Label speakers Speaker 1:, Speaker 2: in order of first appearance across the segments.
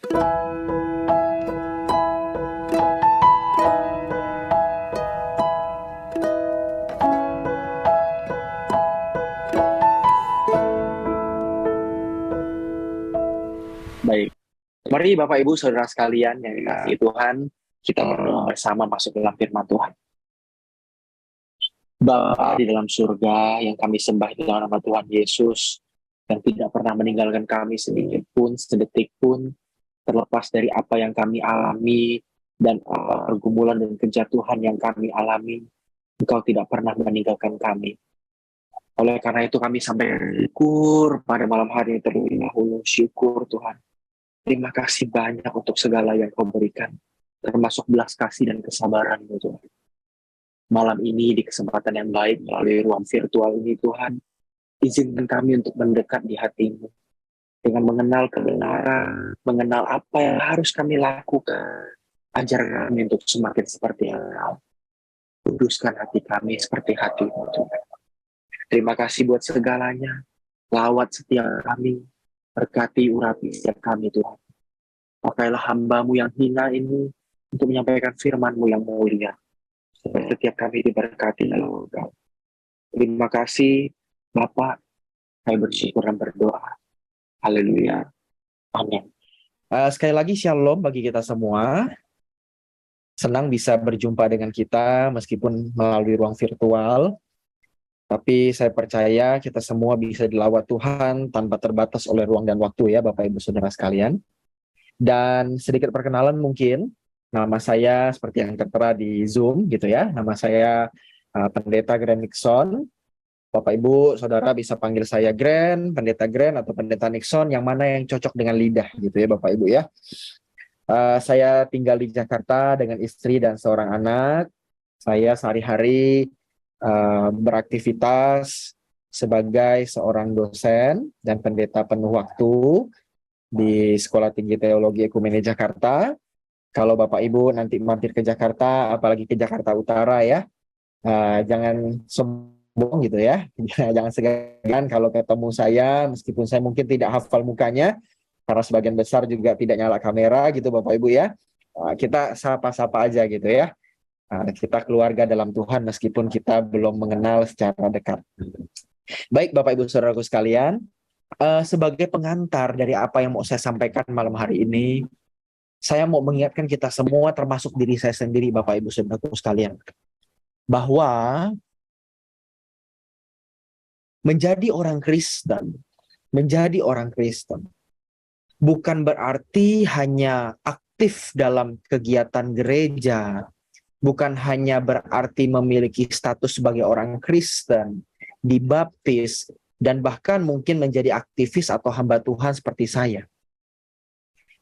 Speaker 1: Baik, mari Bapak Ibu Saudara sekalian yang dikasihi Tuhan, kita berdoa bersama masuk dalam firman Tuhan. Bapa di dalam surga yang kami sembah di dalam nama Tuhan Yesus, yang tidak pernah meninggalkan kami sedikit pun, sedetik pun, terlepas dari apa yang kami alami dan apa pergumulan dan kejatuhan yang kami alami, Engkau tidak pernah meninggalkan kami. Oleh karena itu kami sampai syukur pada malam hari ini terlebih dahulu. Syukur Tuhan. Terima kasih banyak untuk segala yang Kau berikan, termasuk belas kasih dan kesabaran Tuhan. Malam ini di kesempatan yang baik melalui ruang virtual ini Tuhan, izinkan kami untuk mendekat di hati-Mu dengan mengenal kebenaran, mengenal apa yang harus kami lakukan. Ajar kami untuk semakin seperti Engkau. Kuduskan hati kami seperti hati-Mu Tuhan. Terima kasih buat segalanya. Lawat setiap kami, berkati urapi setiap kami Tuhan. Pakailah hamba-Mu yang hina ini untuk menyampaikan firman-Mu yang mulia. Supaya setiap kami diberkati dalam Engkau. Terima kasih Bapak. Saya bersyukur dan berdoa. Haleluya. Amin.
Speaker 2: Sekali lagi shalom bagi kita semua. Senang bisa berjumpa dengan kita meskipun melalui ruang virtual. Tapi saya percaya kita semua bisa dilawat Tuhan tanpa terbatas oleh ruang dan waktu ya Bapak Ibu Saudara sekalian. Dan sedikit perkenalan mungkin, nama saya seperti yang tertera di Zoom gitu ya. Nama saya Pendeta Gren Nixon. Bapak Ibu Saudara bisa panggil saya Gren, Pendeta Gren atau Pendeta Nixon, yang mana yang cocok dengan lidah gitu ya Bapak Ibu ya. Saya tinggal di Jakarta dengan istri dan seorang anak. Saya sehari-hari beraktivitas sebagai seorang dosen dan pendeta penuh waktu di Sekolah Tinggi Teologi Ekumene Jakarta. Kalau Bapak Ibu nanti mampir ke Jakarta, apalagi ke Jakarta Utara ya, jangan sombong gitu ya. Jangan segan kalau ketemu saya, meskipun saya mungkin tidak hafal mukanya, karena sebagian besar juga tidak nyala kamera gitu Bapak Ibu ya. Kita sapa-sapa aja gitu ya. Kita keluarga dalam Tuhan meskipun kita belum mengenal secara dekat. Baik Bapak Ibu Saudaraku sekalian, sebagai pengantar dari apa yang mau saya sampaikan malam hari ini, saya mau mengingatkan kita semua termasuk diri saya sendiri Bapak Ibu Saudaraku sekalian, bahwa menjadi orang Kristen bukan berarti hanya aktif dalam kegiatan gereja, bukan hanya berarti memiliki status sebagai orang Kristen, dibaptis, dan bahkan mungkin menjadi aktivis atau hamba Tuhan seperti saya.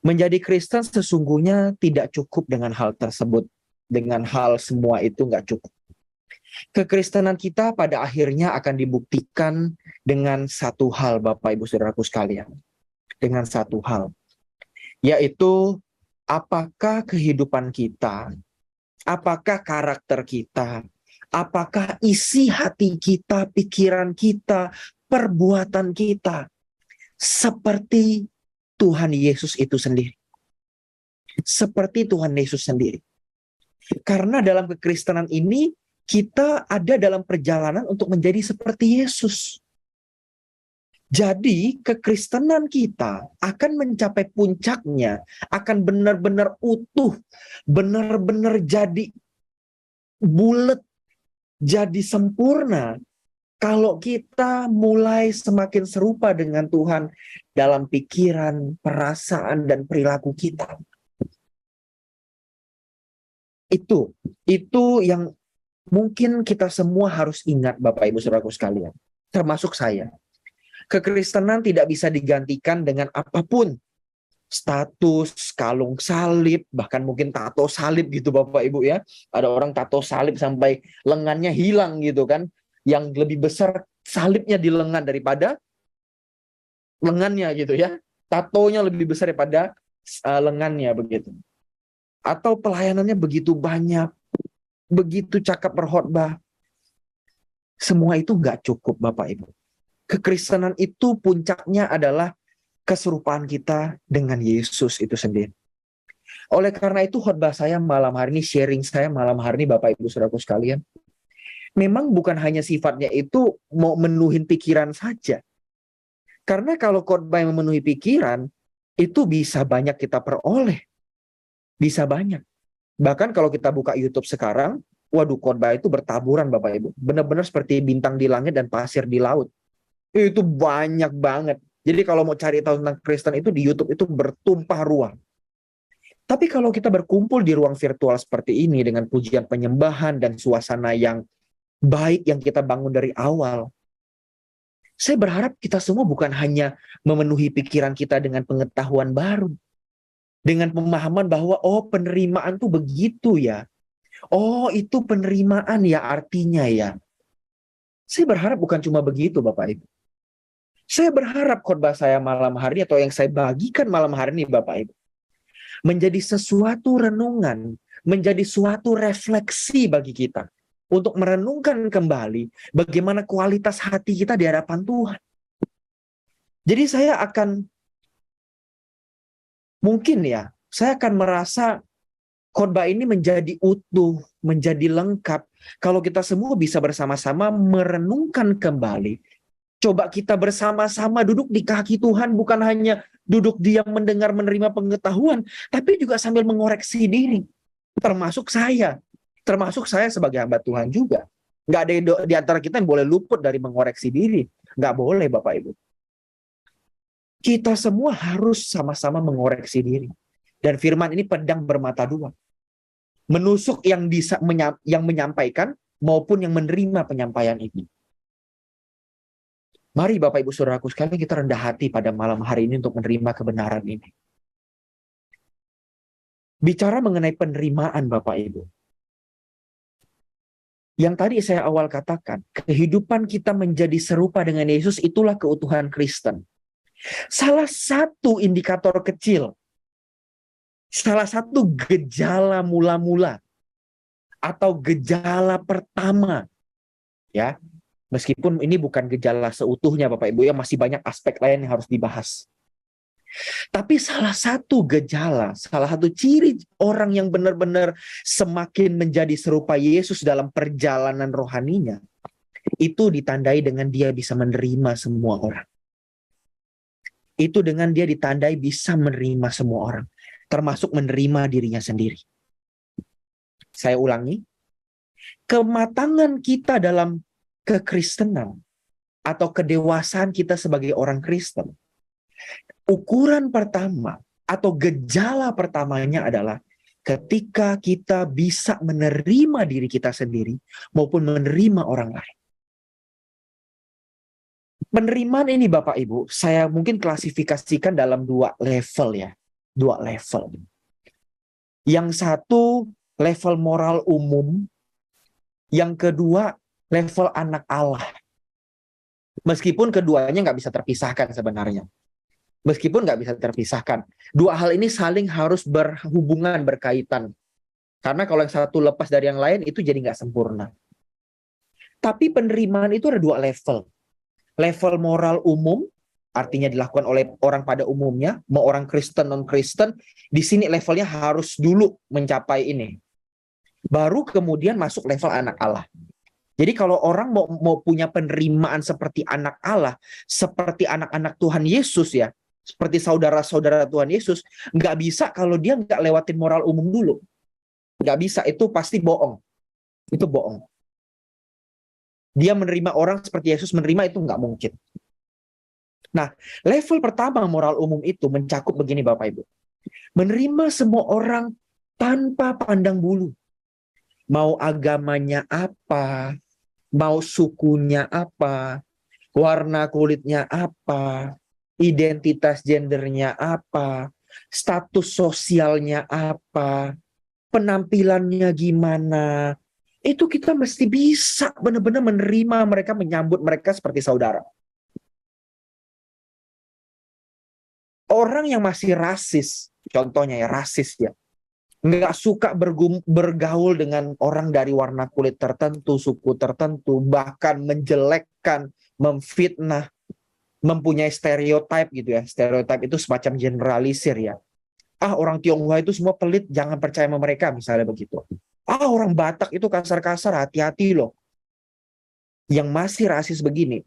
Speaker 2: Menjadi Kristen sesungguhnya tidak cukup dengan hal tersebut. Dengan hal semua itu nggak cukup. Kekristenan kita pada akhirnya akan dibuktikan dengan satu hal Bapak Ibu Saudaraku sekalian. Dengan satu hal. Yaitu apakah kehidupan kita, apakah karakter kita, apakah isi hati kita, pikiran kita, perbuatan kita seperti Tuhan Yesus itu sendiri. Seperti Tuhan Yesus sendiri. Karena dalam kekristenan ini kita ada dalam perjalanan untuk menjadi seperti Yesus. Jadi kekristenan kita akan mencapai puncaknya, akan benar-benar utuh, benar-benar jadi bulat, jadi sempurna kalau kita mulai semakin serupa dengan Tuhan dalam pikiran, perasaan, dan perilaku kita. Itu yang mungkin kita semua harus ingat Bapak Ibu Saudaraku sekalian, termasuk saya. Kekristenan tidak bisa digantikan dengan apapun. Status, kalung salib, bahkan mungkin tato salib gitu Bapak Ibu ya. Ada orang tato salib sampai lengannya hilang gitu kan. Yang lebih besar salibnya di lengan daripada lengannya gitu ya. Tatonya lebih besar daripada lengannya begitu. Atau pelayanannya begitu banyak, begitu cakap berkhotbah. Semua itu nggak cukup Bapak Ibu. Kekristenan itu puncaknya adalah keserupaan kita dengan Yesus itu sendiri. Oleh karena itu khotbah saya malam hari ini, sharing saya malam hari ini Bapak Ibu Saudaraku sekalian, memang bukan hanya sifatnya itu mau menuhin pikiran saja. Karena kalau khotbah yang memenuhi pikiran, itu bisa banyak kita peroleh. Bisa banyak. Bahkan kalau kita buka YouTube sekarang, waduh khotbah itu bertaburan Bapak Ibu. Benar-benar seperti bintang di langit dan pasir di laut. Itu banyak banget. Jadi kalau mau cari tahu tentang Kristen itu di YouTube itu bertumpah ruah. Tapi kalau kita berkumpul di ruang virtual seperti ini dengan pujian penyembahan dan suasana yang baik yang kita bangun dari awal, saya berharap kita semua bukan hanya memenuhi pikiran kita dengan pengetahuan baru, dengan pemahaman bahwa oh penerimaan tuh begitu ya. Oh itu penerimaan ya artinya ya. Saya berharap bukan cuma begitu Bapak Ibu. Saya berharap khotbah saya malam hari atau yang saya bagikan malam hari ini Bapak Ibu menjadi sesuatu renungan, menjadi suatu refleksi bagi kita untuk merenungkan kembali bagaimana kualitas hati kita di hadapan Tuhan. Jadi saya akan saya akan merasa khotbah ini menjadi utuh, menjadi lengkap kalau kita semua bisa bersama-sama merenungkan kembali. Coba kita bersama-sama duduk di kaki Tuhan, bukan hanya duduk diam mendengar menerima pengetahuan, tapi juga sambil mengoreksi diri. Termasuk saya sebagai hamba Tuhan juga. Nggak ada di antara kita yang boleh luput dari mengoreksi diri. Nggak boleh Bapak Ibu. Kita semua harus sama-sama mengoreksi diri. Dan firman ini pedang bermata dua. Menusuk yang menyampaikan maupun yang menerima penyampaian itu. Mari Bapak Ibu Saudaraku sekalian kita rendah hati pada malam hari ini untuk menerima kebenaran ini. Bicara mengenai penerimaan Bapak Ibu. Yang tadi saya awal katakan, kehidupan kita menjadi serupa dengan Yesus itulah keutuhan Kristen. Salah satu indikator kecil, salah satu gejala mula-mula atau gejala pertama, ya, meskipun ini bukan gejala seutuhnya Bapak Ibu, ya masih banyak aspek lain yang harus dibahas. Tapi salah satu gejala, salah satu ciri orang yang benar-benar semakin menjadi serupa Yesus dalam perjalanan rohaninya, itu ditandai dengan dia bisa menerima semua orang. Itu dengan dia ditandai bisa menerima semua orang, termasuk menerima dirinya sendiri. Saya ulangi, kematangan kita dalam kekristenan atau kedewasaan kita sebagai orang Kristen, ukuran pertama atau gejala pertamanya adalah ketika kita bisa menerima diri kita sendiri maupun menerima orang lain. Penerimaan ini Bapak Ibu, saya mungkin klasifikasikan dalam dua level ya. Dua level. Yang satu level moral umum, yang kedua level anak Allah. Meskipun keduanya nggak bisa terpisahkan sebenarnya. Meskipun nggak bisa terpisahkan. Dua hal ini saling harus berhubungan, berkaitan. Karena kalau yang satu lepas dari yang lain, itu jadi nggak sempurna. Tapi penerimaan itu ada dua level. Level moral umum, artinya dilakukan oleh orang pada umumnya, mau orang Kristen, non-Kristen, di sini levelnya harus dulu mencapai ini. Baru kemudian masuk level anak Allah. Jadi kalau orang mau punya penerimaan seperti anak Allah, seperti anak-anak Tuhan Yesus ya, seperti saudara-saudara Tuhan Yesus, nggak bisa kalau dia nggak lewatin moral umum dulu. Nggak bisa, itu pasti bohong. Itu bohong. Dia menerima orang seperti Yesus menerima itu nggak mungkin. Nah, level pertama moral umum itu mencakup begini Bapak Ibu. Menerima semua orang tanpa pandang bulu. Mau agamanya apa, mau sukunya apa, warna kulitnya apa, identitas gendernya apa, status sosialnya apa, penampilannya gimana. Itu kita mesti bisa benar-benar menerima mereka, menyambut mereka seperti saudara. Orang yang masih rasis, contohnya ya rasis ya, nggak suka bergaul dengan orang dari warna kulit tertentu, suku tertentu, bahkan menjelekkan, memfitnah, mempunyai stereotip gitu ya. Stereotip itu semacam generalisir ya. Orang Tionghoa itu semua pelit, jangan percaya sama mereka, misalnya begitu. Orang Batak itu kasar-kasar, hati-hati loh. Yang masih rasis begini,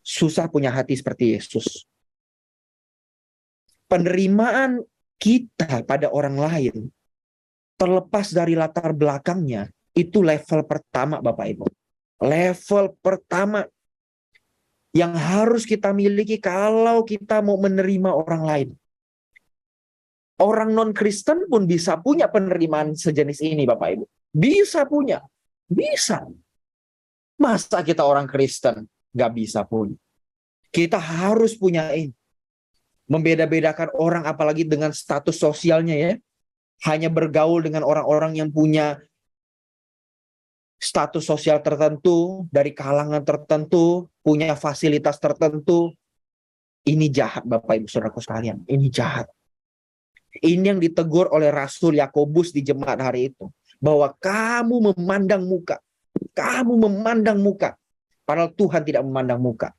Speaker 2: susah punya hati seperti Yesus. Penerimaan kita pada orang lain, terlepas dari latar belakangnya, itu level pertama Bapak Ibu. Level pertama yang harus kita miliki kalau kita mau menerima orang lain. Orang non-Kristen pun bisa punya penerimaan sejenis ini Bapak Ibu. Bisa punya. Bisa. Masa kita orang Kristen nggak bisa punya? Kita harus punya ini. Membeda-bedakan orang apalagi dengan status sosialnya ya. Hanya bergaul dengan orang-orang yang punya status sosial tertentu, dari kalangan tertentu, punya fasilitas tertentu. Ini jahat Bapak Ibu Saudaraku sekalian. Ini jahat. Ini yang ditegur oleh Rasul Yakobus di jemaat hari itu. Bahwa kamu memandang muka. Kamu memandang muka. Padahal Tuhan tidak memandang muka.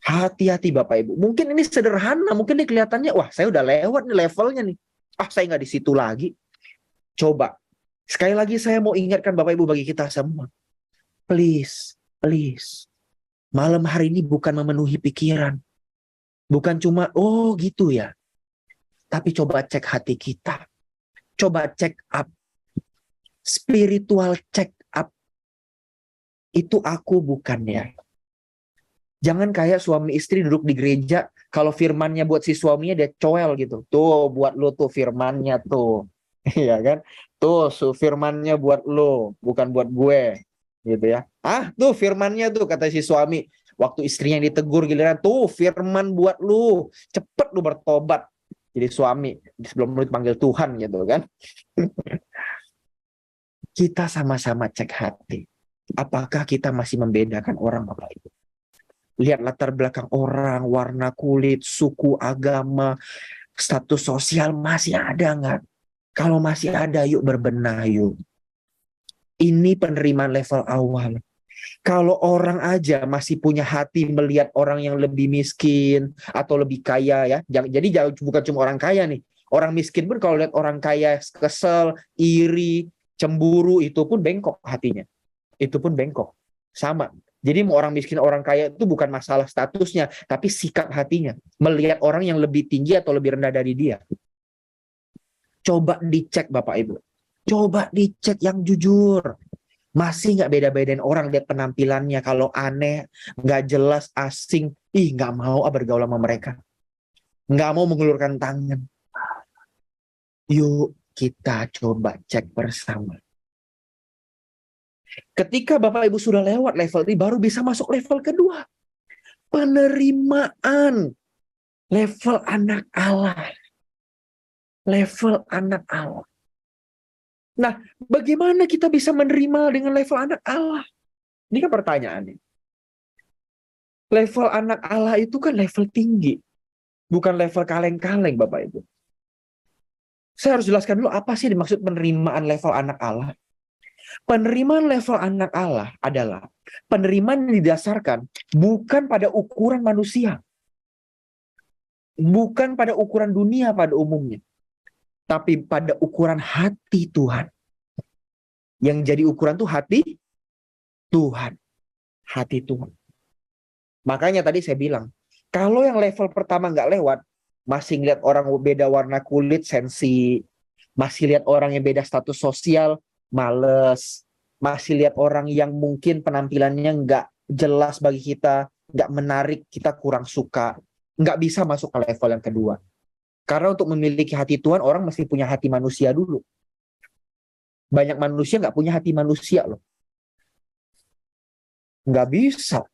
Speaker 2: Hati-hati Bapak Ibu. Mungkin ini sederhana. Mungkin ini kelihatannya, wah saya udah lewat nih levelnya nih. Saya nggak di situ lagi. Coba. Sekali lagi saya mau ingatkan Bapak Ibu bagi kita semua. Please. Malam hari ini bukan memenuhi pikiran. Bukan cuma, gitu ya. Tapi coba cek hati kita. Coba check up. Spiritual check up. Itu aku bukan ya. Jangan kayak suami istri duduk di gereja, kalau firmannya buat si suaminya dia coel gitu. Tuh buat lu tuh firmannya tuh. Iya kan? Tuh firmannya buat lu, bukan buat gue. Gitu ya. Tuh firmannya tuh kata si suami. Waktu istrinya yang ditegur giliran, tuh firman buat lu. Cepet lu bertobat. Jadi suami, sebelum lu dipanggil Tuhan gitu kan. Kita sama-sama cek hati. Apakah kita masih membedakan orang Bapak Ibu? Lihat latar belakang orang, warna kulit, suku, agama, status sosial masih ada nggak? Kalau masih ada, yuk berbenah yuk. Ini penerimaan level awal. Kalau orang aja masih punya hati melihat orang yang lebih miskin atau lebih kaya ya. Jadi bukan cuma orang kaya nih. Orang miskin pun kalau lihat orang kaya kesel, iri, cemburu, itu pun bengkok hatinya. Itu pun bengkok. Sama. Jadi mau orang miskin, orang kaya itu bukan masalah statusnya, tapi sikap hatinya. Melihat orang yang lebih tinggi atau lebih rendah dari dia. Coba dicek Bapak Ibu. Coba dicek yang jujur. Masih nggak beda-bedain orang lihat penampilannya. Kalau aneh, nggak jelas, asing. Nggak mau bergaul sama mereka. Nggak mau mengulurkan tangan. Yuk kita coba cek bersama. Ketika Bapak Ibu sudah lewat level ini, baru bisa masuk level kedua. Penerimaan. Level anak Allah. Level anak Allah. Nah, bagaimana kita bisa menerima dengan level anak Allah? Ini kan pertanyaannya. Level anak Allah itu kan level tinggi. Bukan level kaleng-kaleng, Bapak Ibu. Saya harus jelaskan dulu apa sih dimaksud penerimaan level anak Allah. Penerimaan level anak Allah adalah penerimaan yang didasarkan bukan pada ukuran manusia. Bukan pada ukuran dunia pada umumnya. Tapi pada ukuran hati Tuhan. Yang jadi ukuran tuh hati Tuhan. Hati Tuhan. Makanya tadi saya bilang, kalau yang level pertama nggak lewat, masih ngeliat orang beda warna kulit, sensi. Masih lihat orang yang beda status sosial, males. Masih lihat orang yang mungkin penampilannya nggak jelas bagi kita, nggak menarik, kita kurang suka. Nggak bisa masuk ke level yang kedua. Karena untuk memiliki hati Tuhan, orang mesti punya hati manusia dulu. Banyak manusia nggak punya hati manusia loh. Nggak bisa.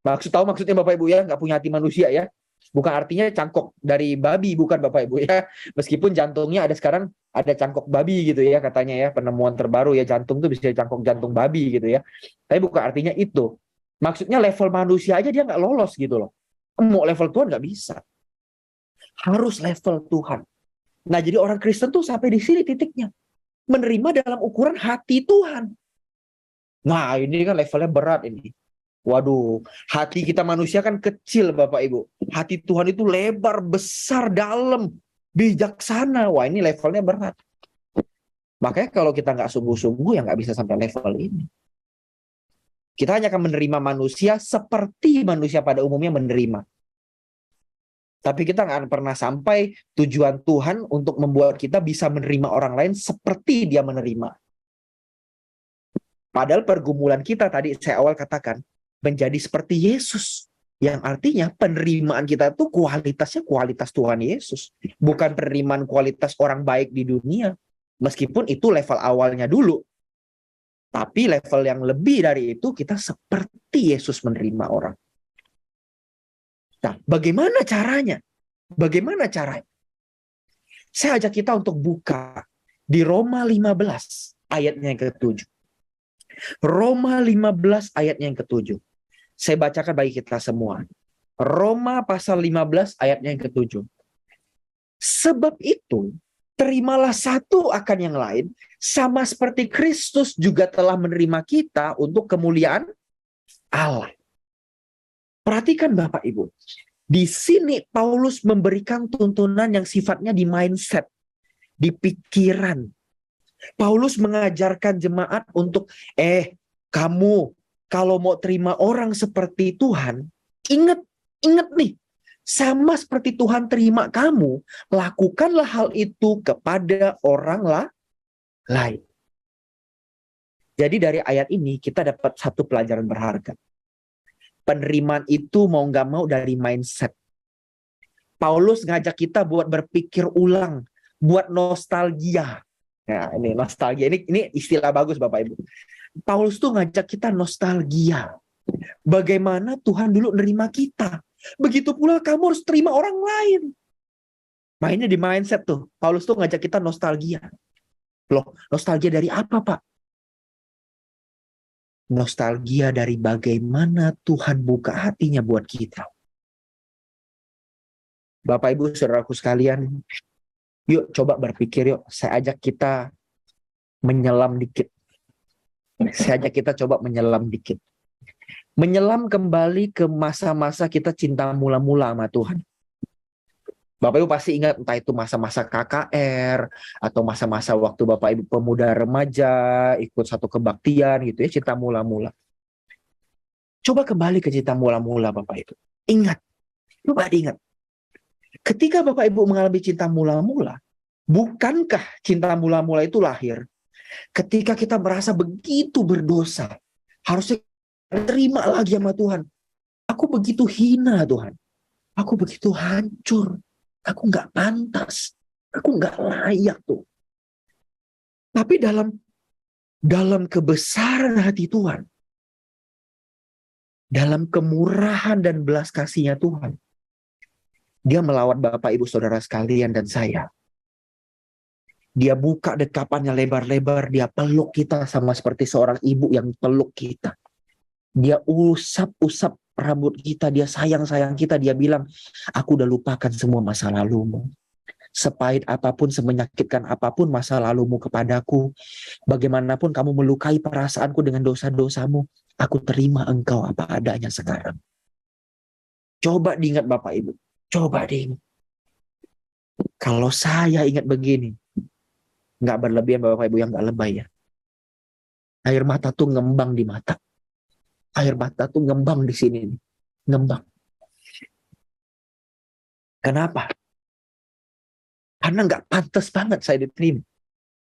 Speaker 2: Tahu maksudnya Bapak Ibu ya, nggak punya hati manusia ya. Bukan artinya cangkok dari babi, bukan Bapak Ibu ya. Meskipun jantungnya ada sekarang, ada cangkok babi gitu ya katanya ya. Penemuan terbaru ya, jantung tuh bisa cangkok jantung babi gitu ya. Tapi bukan artinya itu. Maksudnya level manusia aja dia nggak lolos gitu loh. Mau level Tuhan nggak bisa. Harus level Tuhan. Nah jadi orang Kristen tuh sampai di sini titiknya. Menerima dalam ukuran hati Tuhan. Nah ini kan levelnya berat ini. Waduh, hati kita manusia kan kecil Bapak Ibu. Hati Tuhan itu lebar, besar, dalam, bijaksana. Wah, ini levelnya berat. Makanya kalau kita nggak sungguh-sungguh ya nggak bisa sampai level ini. Kita hanya akan menerima manusia seperti manusia pada umumnya menerima. Tapi kita nggak akan pernah sampai tujuan Tuhan untuk membuat kita bisa menerima orang lain seperti dia menerima. Padahal pergumulan kita tadi saya awal katakan, menjadi seperti Yesus. Yang artinya penerimaan kita itu kualitasnya kualitas Tuhan Yesus. Bukan penerimaan kualitas orang baik di dunia. Meskipun itu level awalnya dulu. Tapi level yang lebih dari itu kita seperti Yesus menerima orang. Nah, bagaimana caranya? Bagaimana caranya? Saya ajak kita untuk buka di Roma 15 ayatnya yang ke-7. Roma 15 ayatnya yang ke-7. Saya bacakan bagi kita semua. Roma pasal 15 ayatnya yang ke-7. Sebab itu, terimalah satu akan yang lain, sama seperti Kristus juga telah menerima kita untuk kemuliaan Allah. Perhatikan Bapak Ibu. Di sini Paulus memberikan tuntunan yang sifatnya di mindset, di pikiran. Paulus mengajarkan jemaat untuk, kamu kalau mau terima orang seperti Tuhan, ingat nih, sama seperti Tuhan terima kamu, lakukanlah hal itu kepada orang lain. Jadi dari ayat ini kita dapat satu pelajaran berharga. Penerimaan itu mau nggak mau dari mindset. Paulus ngajak kita buat berpikir ulang, buat nostalgia. Nah, ini nostalgia, ini istilah bagus Bapak Ibu. Paulus tuh ngajak kita nostalgia. Bagaimana Tuhan dulu nerima kita. Begitu pula kamu harus terima orang lain. Mainnya di mindset tuh. Paulus tuh ngajak kita nostalgia. Loh, nostalgia dari apa, Pak? Nostalgia dari bagaimana Tuhan buka hatinya buat kita. Bapak Ibu, saudaraku sekalian, yuk coba berpikir yuk. Saya ajak kita menyelam dikit. Saya ajak kita coba menyelam dikit. Menyelam kembali ke masa-masa kita cinta mula-mula sama Tuhan. Bapak Ibu pasti ingat entah itu masa-masa KKR atau masa-masa waktu Bapak Ibu pemuda remaja ikut satu kebaktian gitu ya, cinta mula-mula. Coba kembali ke cinta mula-mula Bapak Ibu. Ingat, coba diingat. Ketika Bapak Ibu mengalami cinta mula-mula, bukankah cinta mula-mula itu lahir ketika kita merasa begitu berdosa, harusnya terima lagi sama Tuhan. Aku begitu hina Tuhan. Aku begitu hancur. Aku nggak pantas. Aku nggak layak tuh. Tapi dalam kebesaran hati Tuhan, dalam kemurahan dan belas kasihnya Tuhan, Dia melawat Bapak Ibu Saudara sekalian dan saya. Dia buka dekapannya lebar-lebar, dia peluk kita sama seperti seorang ibu yang peluk kita. Dia usap-usap rambut kita, dia sayang-sayang kita, dia bilang, aku udah lupakan semua masa lalumu. Sepahit apapun, semenyakitkan apapun masa lalumu kepadaku, bagaimanapun kamu melukai perasaanku dengan dosa-dosamu, aku terima engkau apa adanya sekarang. Coba diingat Bapak Ibu, coba diingat. Kalau saya ingat begini, nggak berlebihan Bapak Ibu yang nggak lebay ya. Air mata tuh ngembang di mata. Air mata tuh ngembang di sini. Ngembang. Kenapa? Karena nggak pantas banget saya diterima.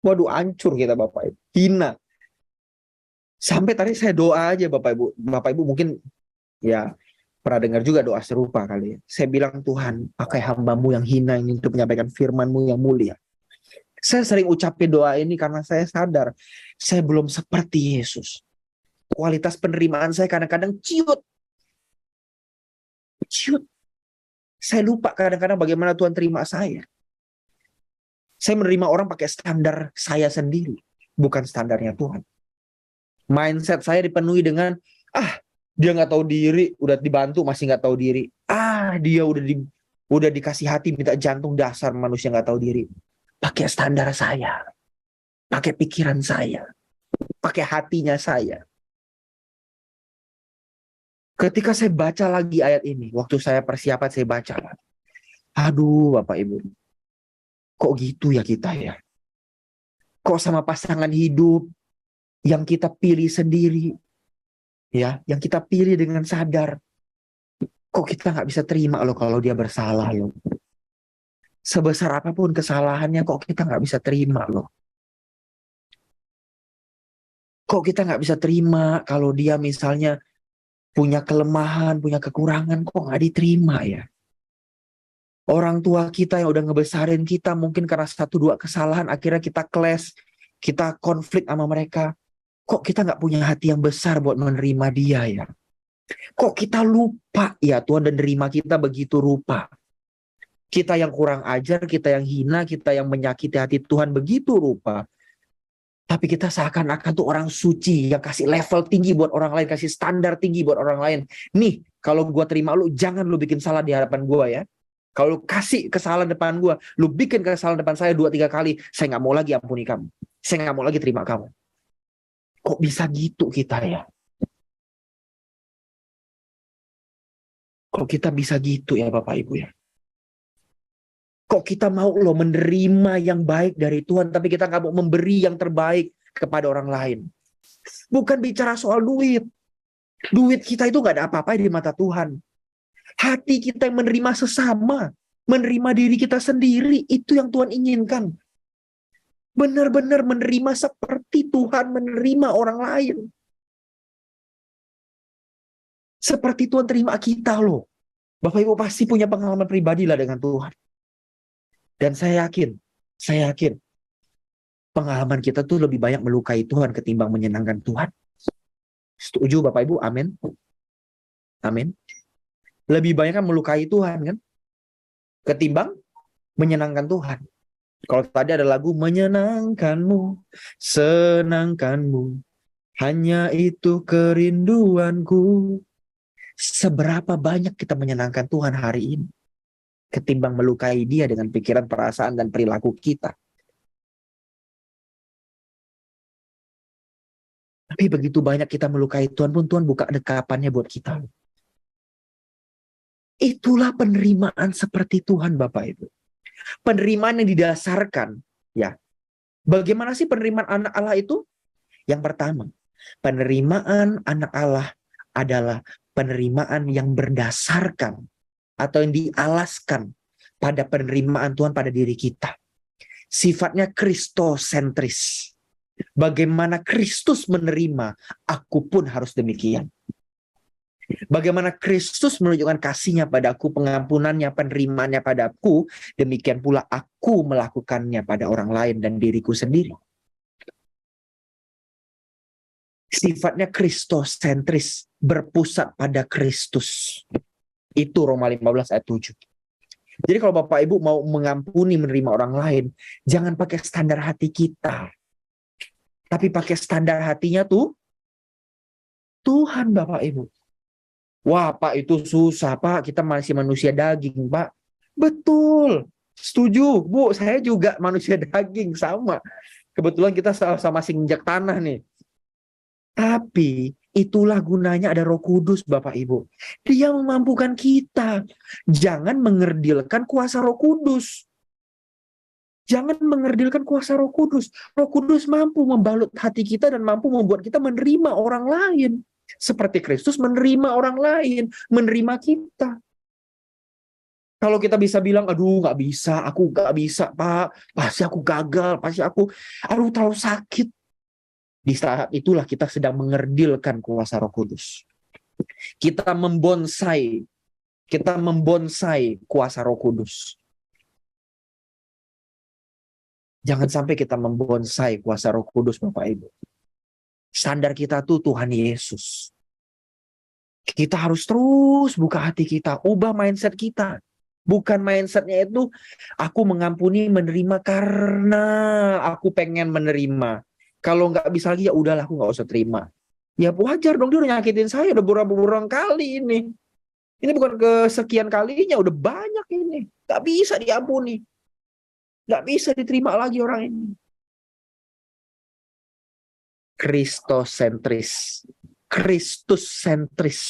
Speaker 2: Waduh, hancur kita Bapak Ibu. Hina. Sampai tadi saya doa aja Bapak Ibu. Bapak Ibu mungkin ya pernah dengar juga doa serupa kali ya. Saya bilang, Tuhan, pakai hamba-Mu yang hina ini untuk menyampaikan firman-Mu yang mulia. Saya sering ucapin doa ini karena saya sadar saya belum seperti Yesus. Kualitas penerimaan saya kadang-kadang ciut. Saya lupa kadang-kadang bagaimana Tuhan terima saya. Saya menerima orang pakai standar saya sendiri, bukan standarnya Tuhan. Mindset saya dipenuhi dengan, dia nggak tahu diri, udah dibantu masih nggak tahu diri. Dia udah dikasih hati minta jantung, dasar manusia nggak tahu diri. Pakai standar saya, pakai pikiran saya, pakai hatinya saya. Ketika saya baca lagi ayat ini, waktu saya persiapan saya baca lagi. Aduh Bapak Ibu, kok gitu ya kita ya? Kok sama pasangan hidup yang kita pilih sendiri, ya, yang kita pilih dengan sadar, kok kita nggak bisa terima loh kalau dia bersalah loh. Sebesar apapun kesalahannya, kok kita nggak bisa terima loh. Kok kita nggak bisa terima kalau dia misalnya punya kelemahan, punya kekurangan, kok nggak diterima ya? Orang tua kita yang udah ngebesarin kita mungkin karena satu dua kesalahan akhirnya kita clash, kita konflik sama mereka. Kok kita nggak punya hati yang besar buat menerima dia ya? Kok kita lupa ya Tuhan dan nerima kita begitu rupa? Kita yang kurang ajar, kita yang hina, kita yang menyakiti hati Tuhan begitu rupa. Tapi kita seakan-akan tuh orang suci yang kasih level tinggi buat orang lain, kasih standar tinggi buat orang lain. Nih, kalau gue terima lu, jangan lu bikin salah di hadapan gue ya. Kalau lu kasih kesalahan depan gue, lu bikin kesalahan depan saya 2-3 kali, saya nggak mau lagi ampuni kamu. Saya nggak mau lagi terima kamu. Kok bisa gitu kita ya? Kok kita bisa gitu ya Bapak Ibu ya? Kok kita mau loh menerima yang baik dari Tuhan, tapi kita nggak mau memberi yang terbaik kepada orang lain. Bukan bicara soal duit. Duit kita itu nggak ada apa-apa di mata Tuhan. Hati kita yang menerima sesama, menerima diri kita sendiri, itu yang Tuhan inginkan. Benar-benar menerima seperti Tuhan menerima orang lain. Seperti Tuhan terima kita loh. Bapak Ibu pasti punya pengalaman pribadi lah dengan Tuhan. Dan saya yakin pengalaman kita tuh lebih banyak melukai Tuhan ketimbang menyenangkan Tuhan. Setuju Bapak Ibu? Amin. Amin. Lebih banyak kan melukai Tuhan kan ketimbang menyenangkan Tuhan. Kalau tadi ada lagu menyenangkanmu, senangkanmu, hanya itu kerinduanku. Seberapa banyak kita menyenangkan Tuhan hari ini ketimbang melukai dia dengan pikiran, perasaan, dan perilaku kita. Tapi begitu banyak kita melukai Tuhan pun Tuhan buka dekapannya buat kita. Itulah penerimaan seperti Tuhan Bapak Ibu. Penerimaan yang didasarkan, ya. Bagaimana sih penerimaan anak Allah itu? Yang pertama, penerimaan anak Allah adalah penerimaan yang berdasarkan atau yang dialaskan pada penerimaan Tuhan pada diri kita. Sifatnya kristosentris. Bagaimana Kristus menerima, aku pun harus demikian. Bagaimana Kristus menunjukkan kasihnya padaku, pengampunannya, penerimaannya padaku, demikian pula aku melakukannya pada orang lain dan diriku sendiri. Sifatnya kristosentris, berpusat pada Kristus. Itu Roma 15 ayat 7. Jadi kalau Bapak Ibu mau mengampuni, menerima orang lain, jangan pakai standar hati kita. Tapi pakai standar hatinya tuh Tuhan Bapak Ibu. Wah Pak itu susah Pak, kita masih manusia daging Pak. Betul, setuju Bu, saya juga manusia daging sama. Kebetulan kita sama-sama masih injak tanah nih. Tapi itulah gunanya ada Roh Kudus Bapak Ibu. Dia memampukan kita. Jangan mengerdilkan kuasa Roh Kudus. Jangan mengerdilkan kuasa Roh Kudus. Roh Kudus mampu membalut hati kita dan mampu membuat kita menerima orang lain. Seperti Kristus menerima orang lain, menerima kita. Kalau kita bisa bilang, aduh nggak bisa, aku nggak bisa Pak, pasti aku gagal, pasti aku, aduh terlalu sakit. Di saat itulah kita sedang mengerdilkan kuasa Roh Kudus. Kita membonsai kuasa Roh Kudus. Jangan sampai kita membonsai kuasa Roh Kudus Bapak Ibu. Standar kita tuh Tuhan Yesus. Kita harus terus buka hati kita, ubah mindset kita. Bukan mindsetnya itu aku mengampuni, menerima karena aku pengen menerima. Kalau nggak bisa lagi ya udahlah aku nggak usah terima. Ya wajar dong, dia udah nyakitin saya udah beberapa kali ini. Ini bukan kesekian kalinya, udah banyak ini. Nggak bisa diampuni. Nggak bisa diterima lagi orang ini. Kristosentris. Kristus sentris.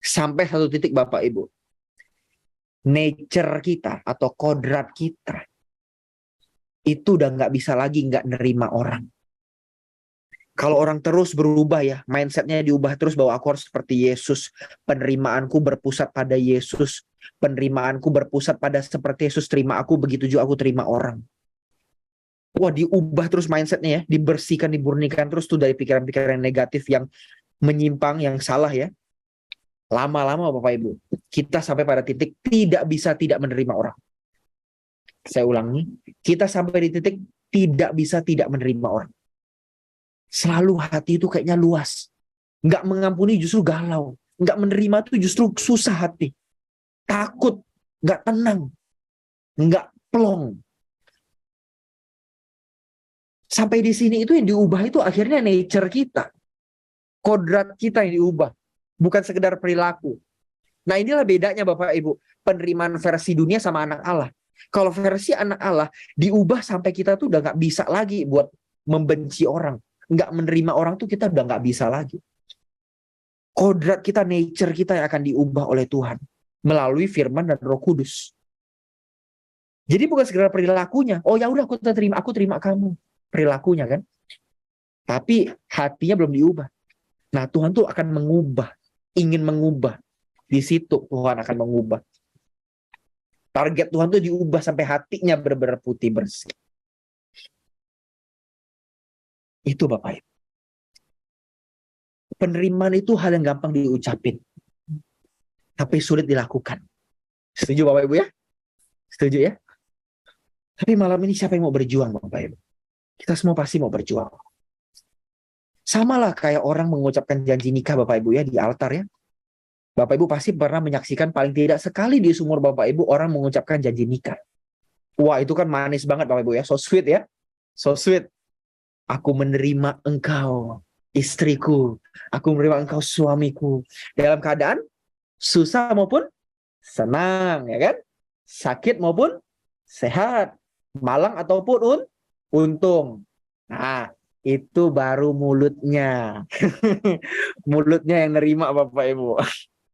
Speaker 2: Sampai satu titik Bapak Ibu, nature kita atau kodrat kita itu udah nggak bisa lagi nggak nerima orang. Kalau orang terus berubah ya, mindsetnya diubah terus bahwa aku harus seperti Yesus, penerimaanku berpusat pada Yesus, penerimaanku berpusat pada seperti Yesus terima aku, begitu juga aku terima orang. Wah, diubah terus mindsetnya ya, dibersihkan, dimurnikan terus tuh dari pikiran-pikiran negatif yang menyimpang, yang salah ya. Lama-lama Bapak Ibu, kita sampai pada titik tidak bisa tidak menerima orang. Saya ulangi, kita sampai di titik tidak bisa tidak menerima orang. Selalu hati itu kayaknya luas. Nggak mengampuni justru galau. Nggak menerima itu justru susah hati. Takut, nggak tenang, nggak plong. Sampai di sini itu yang diubah itu akhirnya nature kita. Kodrat kita yang diubah. Bukan sekedar perilaku. Nah inilah bedanya Bapak Ibu. Penerimaan versi dunia sama anak Allah. Kalau versi anak Allah diubah sampai kita tuh udah nggak bisa lagi buat membenci orang. Nggak menerima orang tuh kita udah nggak bisa lagi. Kodrat kita, nature kita yang akan diubah oleh Tuhan melalui firman dan Roh Kudus. Jadi bukan sekedar perilakunya. Oh ya udah aku terima kamu. Perilakunya kan. Tapi hatinya belum diubah. Nah Tuhan tuh akan mengubah, ingin mengubah. Di situ Tuhan akan mengubah. Target Tuhan tuh diubah sampai hatinya benar-benar putih bersih. Itu Bapak Ibu. Penerimaan itu hal yang gampang diucapin. Tapi sulit dilakukan. Setuju Bapak Ibu ya? Setuju ya? Tapi malam ini siapa yang mau berjuang Bapak Ibu? Kita semua pasti mau berjuang. Sama lah kayak orang mengucapkan janji nikah Bapak Ibu ya di altar ya. Bapak Ibu pasti pernah menyaksikan paling tidak sekali di sumur Bapak Ibu orang mengucapkan janji nikah. Wah itu kan manis banget Bapak Ibu ya. So sweet ya. So sweet. Aku menerima engkau, istriku. Aku menerima engkau, suamiku. Dalam keadaan susah maupun senang, ya kan? Sakit maupun sehat. Malang ataupun untung. Nah, itu baru mulutnya. Mulutnya yang nerima Bapak Ibu.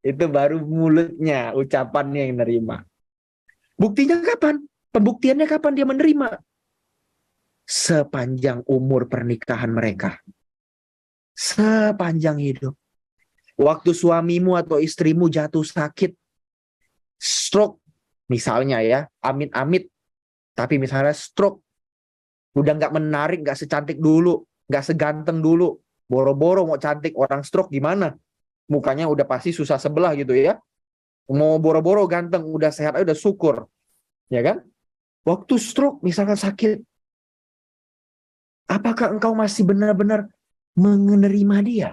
Speaker 2: Itu baru mulutnya, ucapannya yang nerima. Buktinya kapan? Pembuktiannya kapan dia menerima? Sepanjang umur pernikahan mereka. Sepanjang hidup. Waktu suamimu atau istrimu jatuh sakit, stroke, misalnya ya, amit-amit, tapi misalnya stroke, udah nggak menarik, nggak secantik dulu, nggak seganteng dulu, boro-boro mau cantik, orang stroke gimana? Mukanya udah pasti susah sebelah gitu ya. Mau boro-boro ganteng, udah sehat aja udah syukur. Ya kan? Waktu stroke, misalkan sakit, apakah engkau masih benar-benar menerima dia?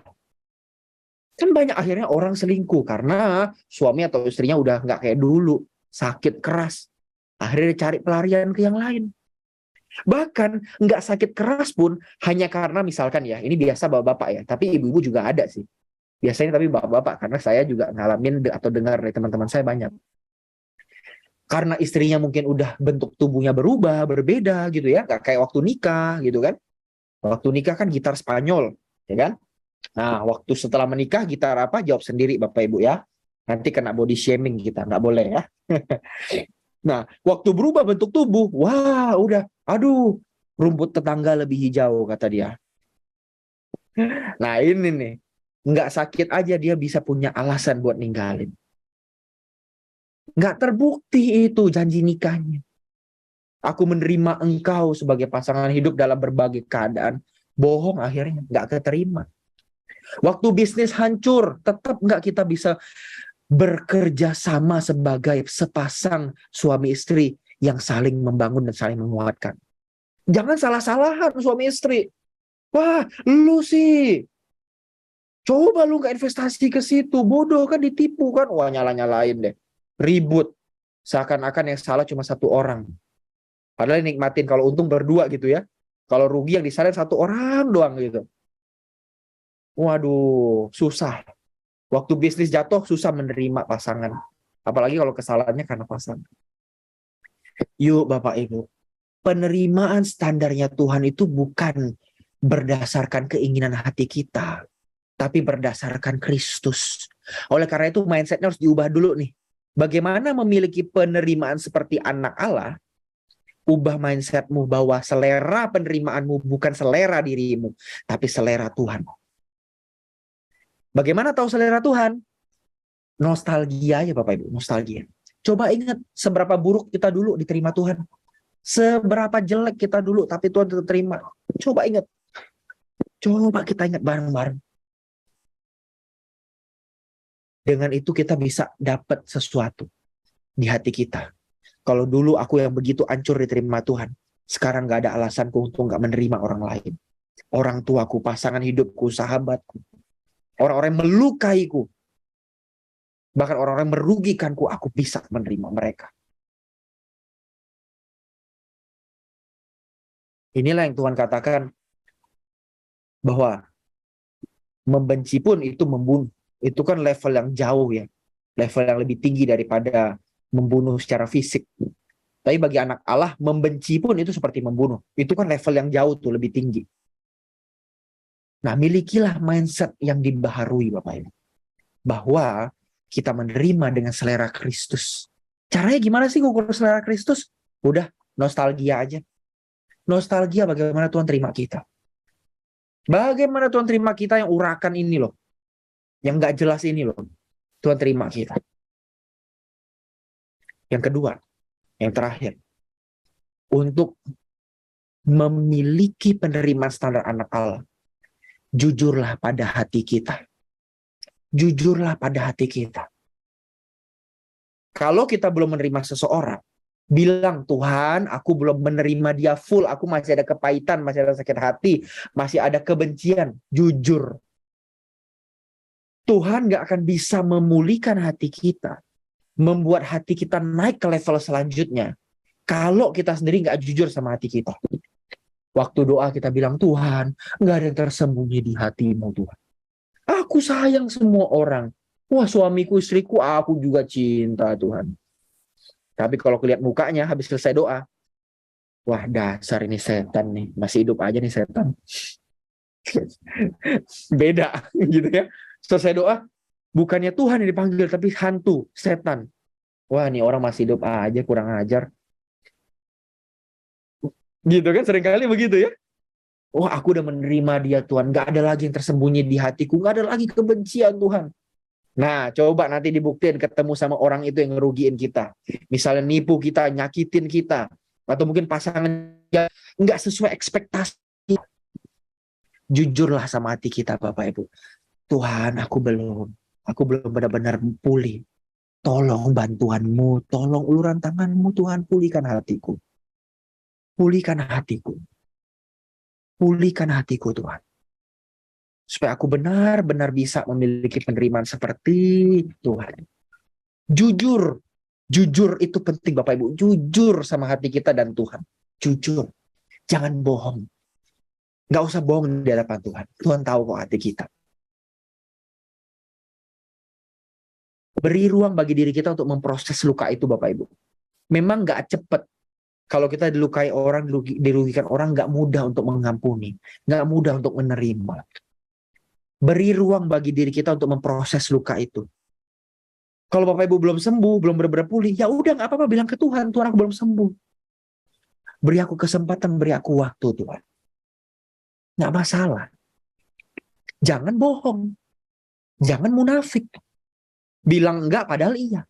Speaker 2: Kan banyak akhirnya orang selingkuh karena suami atau istrinya udah nggak kayak dulu, sakit keras. Akhirnya cari pelarian ke yang lain. Bahkan nggak sakit keras pun hanya karena misalkan ya, ini biasa bapak-bapak ya, tapi ibu-ibu juga ada sih. Biasanya tapi bapak-bapak, karena saya juga ngalamin atau dengar dari teman-teman saya banyak. Karena istrinya mungkin udah bentuk tubuhnya berubah, berbeda gitu ya, nggak kayak waktu nikah gitu kan. Waktu nikah kan gitar Spanyol, ya kan? Nah, waktu setelah menikah gitar apa? Jawab sendiri Bapak Ibu ya. Nanti kena body shaming kita, nggak boleh ya. Nah, waktu berubah bentuk tubuh, wah udah, aduh, rumput tetangga lebih hijau kata dia. Nah ini nih, nggak sakit aja dia bisa punya alasan buat ninggalin. Nggak terbukti itu janji nikahnya. Aku menerima engkau sebagai pasangan hidup dalam berbagai keadaan. Bohong akhirnya, nggak keterima. Waktu bisnis hancur, tetap nggak kita bisa bekerja sama sebagai sepasang suami istri yang saling membangun dan saling menguatkan. Jangan salah-salahan suami istri. Wah, lu sih. Coba lu nggak investasi ke situ. Bodoh kan, ditipu kan. Wah, nyala-nyalain deh. Ribut. Seakan-akan yang salah cuma satu orang. Padahal nikmatin kalau untung berdua gitu ya. Kalau rugi yang disalahin satu orang doang gitu. Waduh, susah. Waktu bisnis jatuh susah menerima pasangan. Apalagi kalau kesalahannya karena pasangan. Yuk Bapak Ibu, penerimaan standarnya Tuhan itu bukan berdasarkan keinginan hati kita, tapi berdasarkan Kristus. Oleh karena itu mindsetnya harus diubah dulu nih. Bagaimana memiliki penerimaan seperti anak Allah? Ubah mindsetmu bahwa selera penerimaanmu bukan selera dirimu, tapi selera Tuhan. Bagaimana tahu selera Tuhan? Nostalgia ya Bapak Ibu, nostalgia. Coba ingat seberapa buruk kita dulu diterima Tuhan. Seberapa jelek kita dulu, tapi Tuhan tetap terima. Coba ingat. Coba kita ingat bareng-bareng. Dengan itu kita bisa dapat sesuatu di hati kita. Kalau dulu aku yang begitu hancur diterima Tuhan, sekarang gak ada alasanku untuk gak menerima orang lain. Orang tuaku, pasangan hidupku, sahabatku, orang-orang yang melukaiku, bahkan orang-orang yang merugikanku, aku bisa menerima mereka. Inilah yang Tuhan katakan, bahwa membenci pun itu membunuh. Itu kan level yang jauh ya. Level yang lebih tinggi daripada membunuh secara fisik. Tapi bagi anak Allah, membenci pun itu seperti membunuh. Itu kan level yang jauh tuh, lebih tinggi. Nah, milikilah mindset yang dibaharui Bapak Ibu. Bahwa kita menerima dengan selera Kristus. Caranya gimana sih ngukur selera Kristus? Udah, nostalgia aja. Nostalgia bagaimana Tuhan terima kita. Bagaimana Tuhan terima kita yang urakan ini loh. Yang gak jelas ini loh. Tuhan terima kita. Yang kedua, yang terakhir. Untuk memiliki penerimaan standar anak Allah. Jujurlah pada hati kita. Jujurlah pada hati kita. Kalau kita belum menerima seseorang, bilang, Tuhan, aku belum menerima dia full. Aku masih ada kepahitan, masih ada sakit hati, masih ada kebencian. Jujur. Tuhan gak akan bisa memulihkan hati kita, membuat hati kita naik ke level selanjutnya, kalau kita sendiri gak jujur sama hati kita. Waktu doa kita bilang, Tuhan, gak ada yang tersembunyi di hatimu, Tuhan. Aku sayang semua orang. Wah, suamiku, istriku, aku juga cinta, Tuhan. Tapi kalau lihat mukanya habis selesai doa, wah, dasar ini setan nih, masih hidup aja nih setan. Beda gitu ya. Selesai doa, bukannya Tuhan yang dipanggil, tapi hantu, setan. Wah, nih orang masih hidup aja, kurang ajar. Gitu kan, seringkali begitu ya. Wah, aku udah menerima dia, Tuhan. Gak ada lagi yang tersembunyi di hatiku. Gak ada lagi kebencian, Tuhan. Nah, coba nanti dibuktiin ketemu sama orang itu yang ngerugiin kita. Misalnya nipu kita, nyakitin kita. Atau mungkin pasangan yang gak sesuai ekspektasi. Jujurlah sama hati kita, Bapak Ibu. Tuhan, aku belum benar-benar pulih. Tolong bantuanmu, tolong uluran tanganmu, Tuhan, pulihkan hatiku. Pulihkan hatiku. Pulihkan hatiku, Tuhan. Supaya aku benar-benar bisa memiliki penerimaan seperti Tuhan. Jujur. Jujur itu penting, Bapak Ibu. Jujur sama hati kita dan Tuhan. Jujur. Jangan bohong. Nggak usah bohong di hadapan Tuhan. Tuhan tahu kok hati kita. Beri ruang bagi diri kita untuk memproses luka itu, Bapak Ibu. Memang nggak cepat. Kalau kita dilukai orang, dirugikan orang, nggak mudah untuk mengampuni. Nggak mudah untuk menerima. Beri ruang bagi diri kita untuk memproses luka itu. Kalau Bapak Ibu belum sembuh, belum benar-benar pulih, ya udah nggak apa-apa, bilang ke Tuhan, Tuhan aku belum sembuh. Beri aku kesempatan, beri aku waktu, Tuhan. Nggak masalah. Jangan bohong. Jangan munafik. Bilang enggak padahal iya.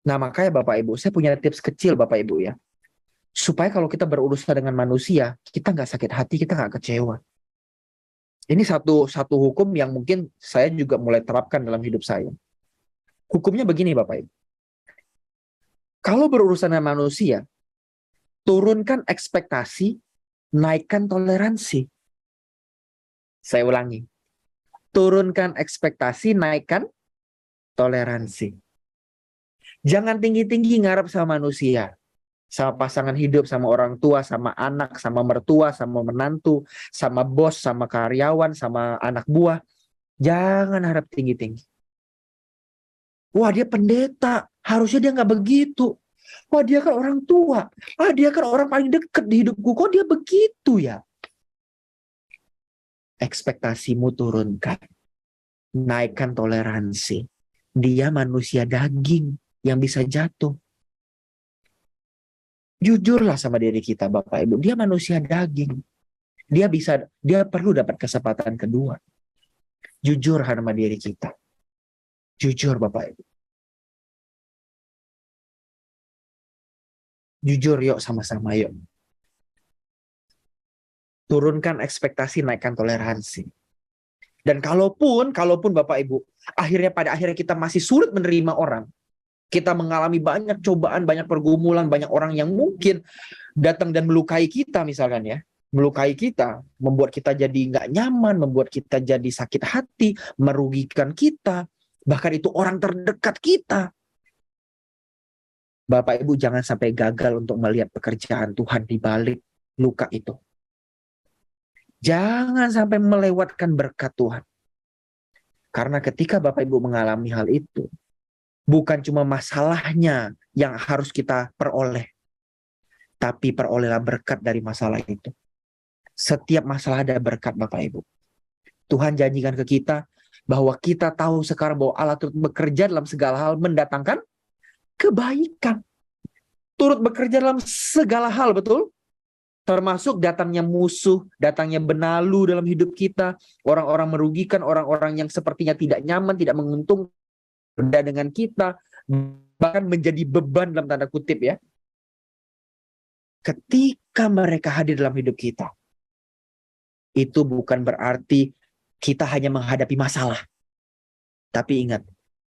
Speaker 2: Nah, makanya Bapak Ibu, saya punya tips kecil Bapak Ibu ya. Supaya kalau kita berurusan dengan manusia, kita nggak sakit hati, kita nggak kecewa. Ini satu hukum yang mungkin saya juga mulai terapkan dalam hidup saya. Hukumnya begini Bapak Ibu. Kalau berurusan dengan manusia, turunkan ekspektasi, naikkan toleransi. Saya ulangi. Turunkan ekspektasi, naikkan toleransi. Jangan tinggi-tinggi ngarep sama manusia. Sama pasangan hidup, sama orang tua, sama anak, sama mertua, sama menantu, sama bos, sama karyawan, sama anak buah. Jangan harap tinggi-tinggi. Wah, dia pendeta. Harusnya dia nggak begitu. Wah, dia kan orang tua. Dia kan orang paling dekat di hidupku. Kok dia begitu ya? Ekspektasimu turunkan. naikkan toleransi. Dia manusia daging yang bisa jatuh. Jujurlah sama diri kita, Bapak Ibu. Dia manusia daging. Dia perlu dapat kesempatan kedua. Jujur sama diri kita. Jujur, Bapak Ibu. Jujur, yuk sama-sama yuk. Turunkan ekspektasi, naikkan toleransi. Dan kalaupun Bapak Ibu, pada akhirnya kita masih sulit menerima orang, kita mengalami banyak cobaan, banyak pergumulan, banyak orang yang mungkin datang dan melukai kita misalkan ya, melukai kita, membuat kita jadi nggak nyaman, membuat kita jadi sakit hati, merugikan kita, bahkan itu orang terdekat kita. Bapak Ibu jangan sampai gagal untuk melihat pekerjaan Tuhan di balik luka itu. Jangan sampai melewatkan berkat Tuhan. Karena ketika Bapak Ibu mengalami hal itu, bukan cuma masalahnya yang harus kita peroleh, tapi perolehlah berkat dari masalah itu. Setiap masalah ada berkat, Bapak Ibu. Tuhan janjikan ke kita bahwa kita tahu sekarang bahwa Allah turut bekerja dalam segala hal mendatangkan kebaikan. Turut bekerja dalam segala hal, betul? Termasuk datangnya musuh, datangnya benalu dalam hidup kita, orang-orang merugikan, orang-orang yang sepertinya tidak nyaman, tidak menguntungkan dengan kita, bahkan menjadi beban dalam tanda kutip ya. Ketika mereka hadir dalam hidup kita, itu bukan berarti kita hanya menghadapi masalah. Tapi ingat,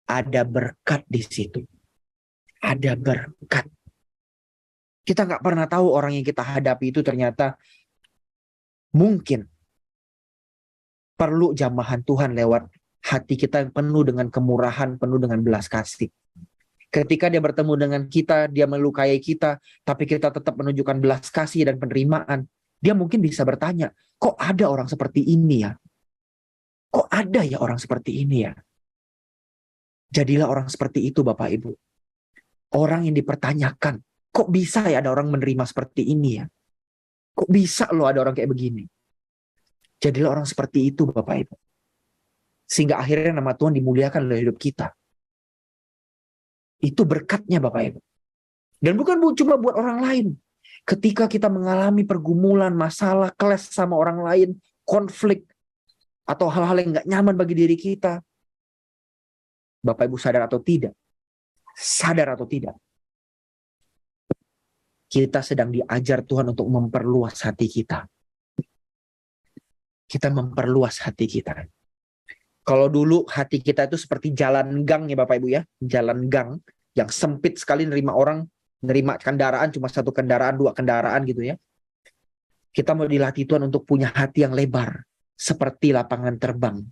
Speaker 2: ada berkat di situ. Ada berkat. Kita nggak pernah tahu orang yang kita hadapi itu ternyata mungkin perlu jamahan Tuhan lewat hati kita yang penuh dengan kemurahan, penuh dengan belas kasih. Ketika dia bertemu dengan kita, dia melukai kita, tapi kita tetap menunjukkan belas kasih dan penerimaan. Dia mungkin bisa bertanya, kok ada orang seperti ini ya? Kok ada ya orang seperti ini ya? Jadilah orang seperti itu, Bapak Ibu. Orang yang dipertanyakan, kok bisa ya ada orang menerima seperti ini ya? Kok bisa loh ada orang kayak begini? Jadilah orang seperti itu, Bapak Ibu. Sehingga akhirnya nama Tuhan dimuliakan dalam hidup kita. Itu berkatnya, Bapak Ibu. Dan bukan cuma buat orang lain. Ketika kita mengalami pergumulan, masalah, clash sama orang lain, konflik, atau hal-hal yang nggak nyaman bagi diri kita, Bapak Ibu sadar atau tidak, kita sedang diajar Tuhan untuk memperluas hati kita. Kita memperluas hati kita. Kalau dulu hati kita itu seperti jalan gang ya Bapak Ibu ya. Jalan gang yang sempit sekali nerima orang, nerima kendaraan, cuma satu kendaraan, dua kendaraan gitu ya. Kita mau dilatih Tuhan untuk punya hati yang lebar. Seperti lapangan terbang.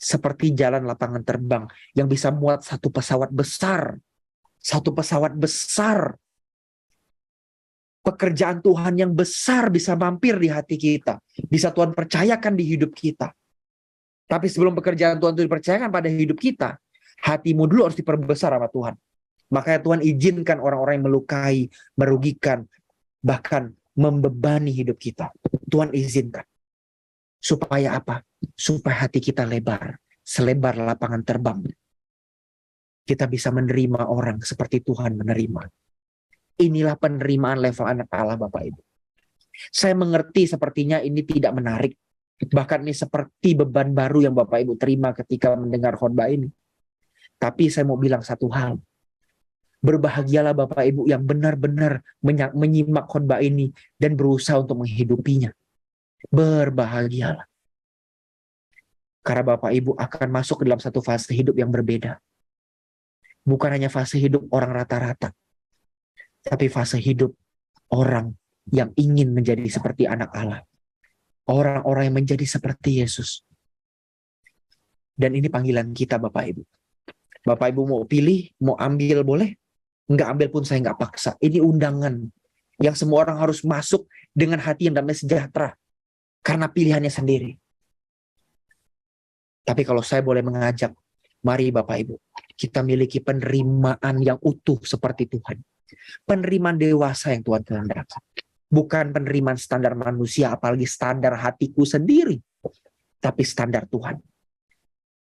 Speaker 2: Seperti jalan lapangan terbang yang bisa muat satu pesawat besar. Satu pesawat besar. Pekerjaan Tuhan yang besar bisa mampir di hati kita. Bisa Tuhan percayakan di hidup kita. Tapi sebelum pekerjaan Tuhan itu dipercayakan pada hidup kita, hatimu dulu harus diperbesar sama Tuhan. Makanya Tuhan izinkan orang-orang yang melukai, merugikan, bahkan membebani hidup kita. Tuhan izinkan. Supaya apa? Supaya hati kita lebar. Selebar lapangan terbang. Kita bisa menerima orang seperti Tuhan menerima. Inilah penerimaan level anak Allah, Bapak Ibu. Saya mengerti sepertinya ini tidak menarik. Bahkan ini seperti beban baru yang Bapak Ibu terima ketika mendengar khotbah ini. Tapi saya mau bilang satu hal. Berbahagialah Bapak Ibu yang benar-benar menyimak khotbah ini dan berusaha untuk menghidupinya. Berbahagialah. Karena Bapak Ibu akan masuk ke dalam satu fase hidup yang berbeda. Bukan hanya fase hidup orang rata-rata. Tapi fase hidup orang yang ingin menjadi seperti anak Allah. Orang-orang yang menjadi seperti Yesus. Dan ini panggilan kita Bapak Ibu. Bapak Ibu mau pilih, mau ambil boleh. Nggak ambil pun saya nggak paksa. Ini undangan yang semua orang harus masuk dengan hati yang damai sejahtera. Karena pilihannya sendiri. Tapi kalau saya boleh mengajak, mari Bapak Ibu, kita miliki penerimaan yang utuh seperti Tuhan. Penerimaan dewasa yang Tuhan kehendaki. Bukan penerimaan standar manusia, apalagi standar hatiku sendiri. Tapi standar Tuhan.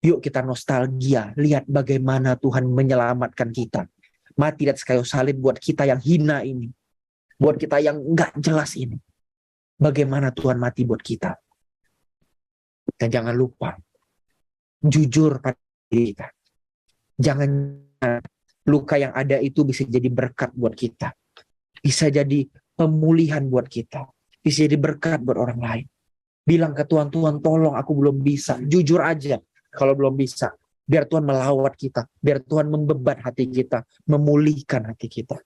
Speaker 2: Yuk kita nostalgia, lihat bagaimana Tuhan menyelamatkan kita. Mati di atas kayu salib buat kita yang hina ini. Buat kita yang nggak jelas ini. Bagaimana Tuhan mati buat kita. Dan jangan lupa, jujur pada diri kita. Jangan luka yang ada itu bisa jadi berkat buat kita. Bisa jadi pemulihan buat kita. Bisa jadi berkat buat orang lain. Bilang ke Tuhan, Tuhan tolong aku belum bisa. Jujur aja kalau belum bisa. Biar Tuhan melawat kita. Biar Tuhan membebat hati kita. Memulihkan hati kita.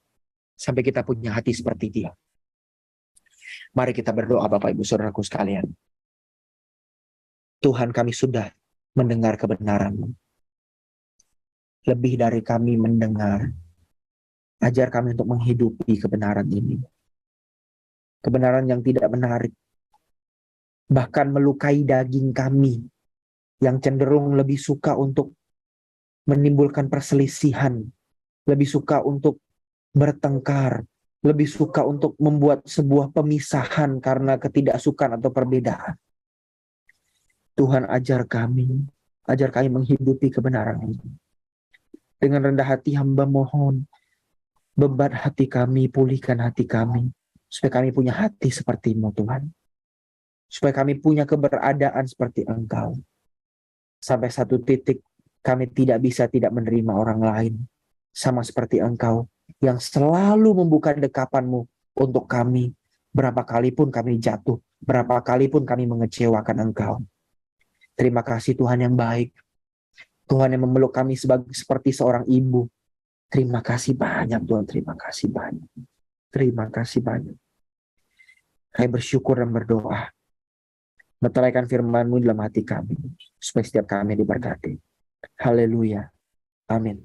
Speaker 2: Sampai kita punya hati seperti Dia. Mari kita berdoa Bapak Ibu Saudaraku sekalian. Tuhan, kami sudah mendengar kebenaran-Mu. Lebih dari kami mendengar. Ajar kami untuk menghidupi kebenaran ini. Kebenaran yang tidak menarik. Bahkan melukai daging kami. Yang cenderung lebih suka untuk menimbulkan perselisihan. Lebih suka untuk bertengkar. Lebih suka untuk membuat sebuah pemisahan karena ketidaksukaan atau perbedaan. Tuhan ajar kami menghidupi kebenaran ini. Dengan rendah hati hamba mohon, bebat hati kami, pulihkan hati kami, supaya kami punya hati seperti-Mu Tuhan. Supaya kami punya keberadaan seperti Engkau. Sampai satu titik kami tidak bisa tidak menerima orang lain. Sama seperti Engkau yang selalu membuka dekapan-Mu untuk kami. Berapa kali pun kami jatuh, berapa kali pun kami mengecewakan Engkau. Terima kasih Tuhan yang baik. Tuhan yang memeluk kami seperti seorang ibu. Terima kasih banyak Tuhan, terima kasih banyak. Terima kasih banyak. Kami bersyukur dan berdoa. Meteraikan firman-Mu dalam hati kami. Supaya setiap kami diberkati. Haleluya. Amin.